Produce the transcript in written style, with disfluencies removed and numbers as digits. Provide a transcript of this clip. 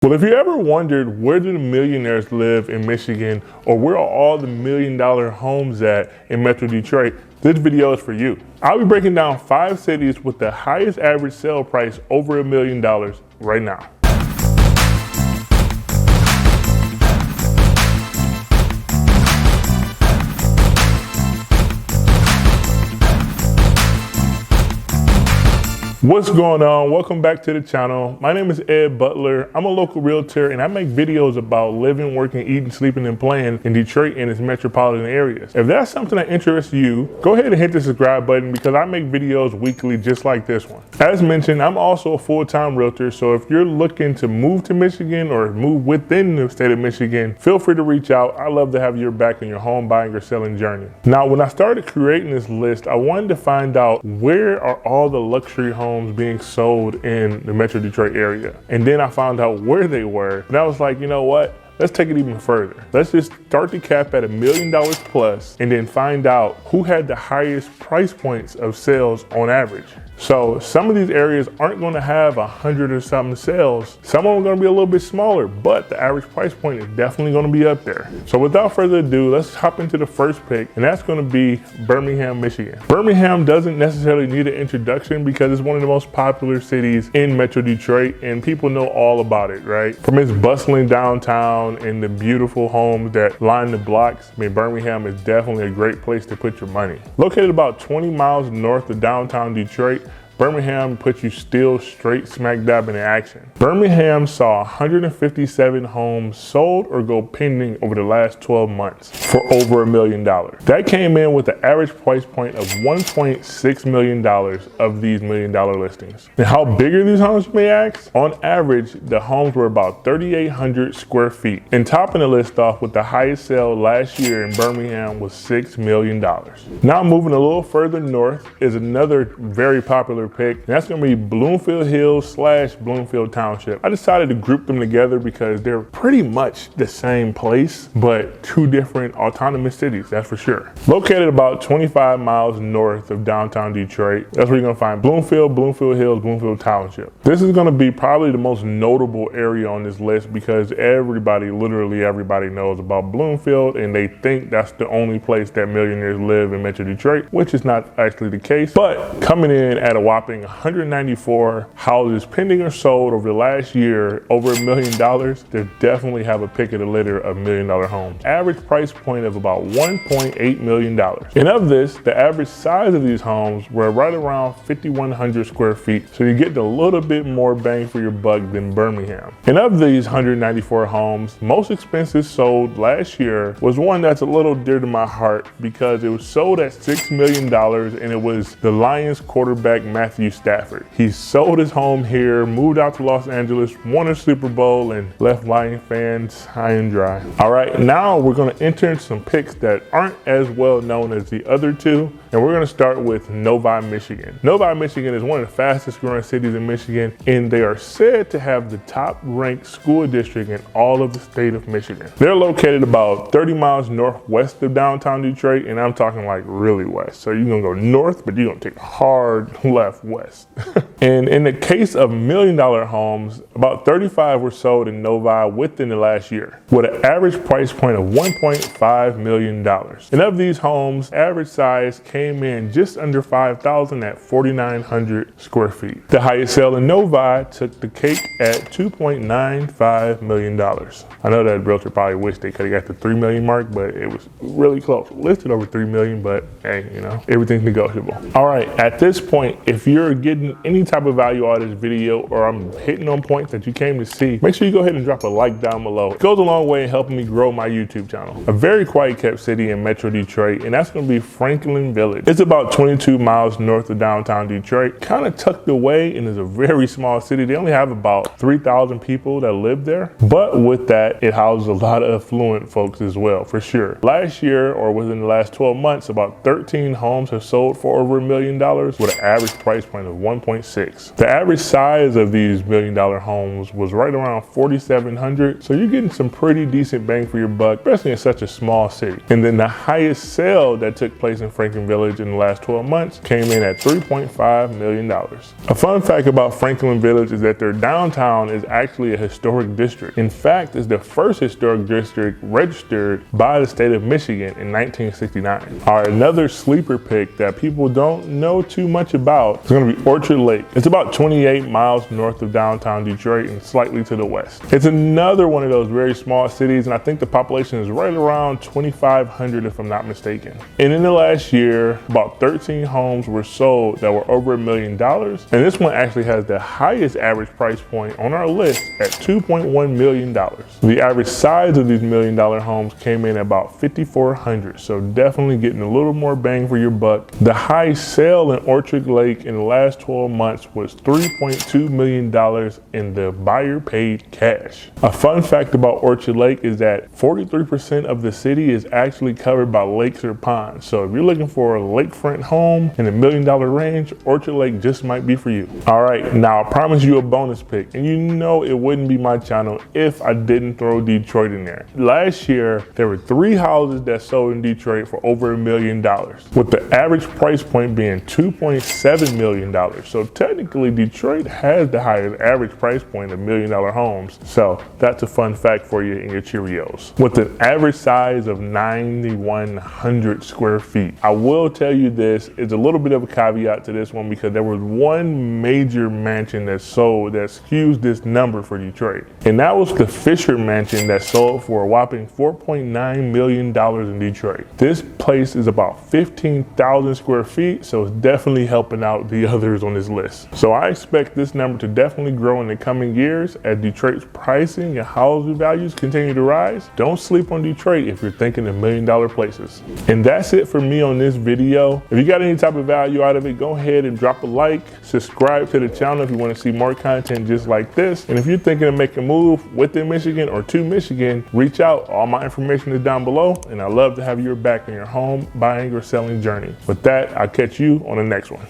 Well, if you ever wondered where do the millionaires live in Michigan, or where are all the $1 million homes at in Metro Detroit, this video is for you. I'll be breaking down 5 cities with the highest average sale price over $1 million right now. What's going on? Welcome back to the channel. My name is Ed Butler. I'm a local realtor and I make videos about living, working, eating, sleeping, and playing in Detroit and its metropolitan areas. If that's something that interests you, go ahead and hit the subscribe button because I make videos weekly just like this one. As mentioned, I'm also a full-time realtor, so if you're looking to move to Michigan or move within the state of Michigan, feel free to reach out. I love to have your back in your home buying or selling journey. Now, when I started creating this list, I wanted to find out where are all the luxury homes being sold in the Metro Detroit area. And then I found out where they were. And I was like, you know what? Let's take it even further. Let's just start the cap at $1 million plus and then find out who had the highest price points of sales on average. So some of these areas aren't going to have 100 or something sales. Some of them are going to be a little bit smaller, but the average price point is definitely going to be up there. So without further ado, let's hop into the first pick, and that's going to be Birmingham, Michigan. Birmingham doesn't necessarily need an introduction because it's one of the most popular cities in Metro Detroit, and people know all about it, right? From its bustling downtown and the beautiful homes that line the blocks, I mean, Birmingham is definitely a great place to put your money. Located about 20 miles north of downtown Detroit, Birmingham puts you still straight smack dab in action. Birmingham saw 157 homes sold or go pending over the last 12 months for over $1 million. That came in with the average price point of $1.6 million of these $1 million listings. And how big are these homes, you may ask? On average, the homes were about 3,800 square feet. And topping the list off with the highest sale last year in Birmingham was $6 million. Now moving a little further north is another very popular pick, and that's going to be Bloomfield Hills / Bloomfield Township. I decided to group them together because they're pretty much the same place, but 2 different autonomous cities, that's for sure. Located about 25 miles north of downtown Detroit, that's where you're going to find Bloomfield, Bloomfield Hills, Bloomfield Township. This is going to be probably the most notable area on this list because literally everybody knows about Bloomfield, and they think that's the only place that millionaires live in Metro Detroit, which is not actually the case. But coming in at a whopping 194 houses pending or sold over the last year, over $1 million, they definitely have a pick of the litter of $1 million homes. Average price point of about $1.8 million. And of this, the average size of these homes were right around 5,100 square feet. So you get a little bit more bang for your buck than Birmingham. And of these 194 homes, most expensive sold last year was one that's a little dear to my heart because it was sold at $6 million, and it was the Lions quarterback Matthew Stafford. He sold his home here, moved out to Los Angeles, won a Super Bowl, and left Lion fans high and dry. All right, now we're going to enter into some picks that aren't as well known as the other 2, and we're going to start with Novi, Michigan. Novi, Michigan is one of the fastest growing cities in Michigan, and they are said to have the top ranked school district in all of the state of Michigan. They're located about 30 miles northwest of downtown Detroit, and I'm talking like really west. So you're going to go north, but you're going to take a hard left west. And in the case of $1 million homes, about 35 were sold in Novi within the last year, with an average price point of $1.5 million. And of these homes, average size came in just under 5,000 at 4,900 square feet. The highest sale in Novi took the cake at $2.95 million. I know that realtor probably wished they could have got the 3 million mark, but it was really close. Listed over 3 million, but hey, you know, everything's negotiable. All right, at this point, if you're getting any type of value out of this video, or I'm hitting on points that you came to see, make sure you go ahead and drop a like down below. It goes a long way in helping me grow my YouTube channel. A very quiet kept city in Metro Detroit, and that's going to be Franklin Village. It's about 22 miles north of downtown Detroit, kind of tucked away, and is a very small city. They only have about 3,000 people that live there, but with that, it houses a lot of affluent folks as well, for sure. Last year, or within the last 12 months, about 13 homes have sold for over $1 million with an average price price point of 1.6. The average size of these $1 million homes was right around 4,700. So you're getting some pretty decent bang for your buck, especially in such a small city. And then the highest sale that took place in Franklin Village in the last 12 months came in at $3.5 million. A fun fact about Franklin Village is that their downtown is actually a historic district. In fact, it's the first historic district registered by the state of Michigan in 1969. Another sleeper pick that people don't know too much about is going to be Orchard Lake. It's about 28 miles north of downtown Detroit and slightly to the west. It's another one of those very small cities, and I think the population is right around 2,500 if I'm not mistaken. And in the last year, about 13 homes were sold that were over $1 million. And this one actually has the highest average price point on our list at $2.1 million. The average size of these $1 million homes came in about 5,400, so definitely getting a little more bang for your buck. The high sale in Orchard Lake in the last 12 months was $3.2 million, and the buyer paid cash. A fun fact about Orchard Lake is that 43% of the city is actually covered by lakes or ponds. So if you're looking for a lakefront home in the $1 million range, Orchard Lake just might be for you. All right, now I promise you a bonus pick, and you know it wouldn't be my channel if I didn't throw Detroit in there. Last year, there were 3 houses that sold in Detroit for over $1 million, with the average price point being $2.7 million. So technically, Detroit has the highest average price point of $1 million homes. So that's a fun fact for you in your Cheerios. With an average size of 9,100 square feet. I will tell you this, it's a little bit of a caveat to this one because there was one major mansion that sold that skews this number for Detroit. And that was the Fisher Mansion that sold for a whopping $4.9 million in Detroit. This place is about 15,000 square feet, so it's definitely helping out the others on this list. So I expect this number to definitely grow in the coming years as Detroit's pricing and housing values continue to rise. Don't sleep on Detroit if you're thinking of $1 million places. And that's it for me on this video. If you got any type of value out of it, go ahead and drop a like, subscribe to the channel if you want to see more content just like this. And if you're thinking of making a move within Michigan or to Michigan, reach out. All my information is down below, and I'd love to have your back in your home buying or selling journey. With that, I'll catch you on the next one.